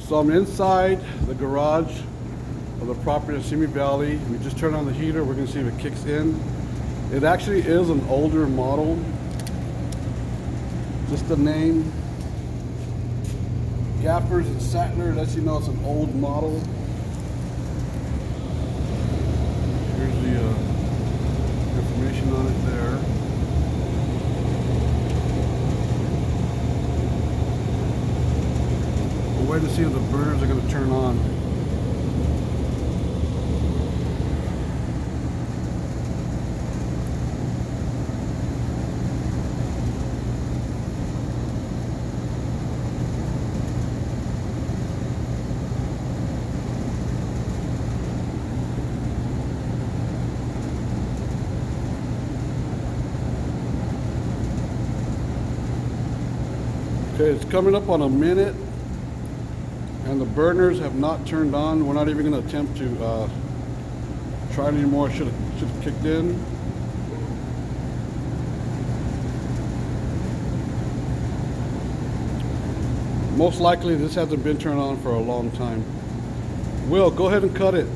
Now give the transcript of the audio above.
So I'm inside the garage of the property in Simi Valley. We just turned on the heater. We're gonna see if it kicks in. It actually is an older model. Just the name. Gaffers and Sattler lets you know it's an old model. Here's the information on it there. We'll wait to see if the burners are going to turn on. Okay, it's coming up on a minute and the burners have not turned on. We're not even going to attempt to try it anymore. Should have kicked in. Most likely this hasn't been turned on for a long time. Will, go ahead and cut it.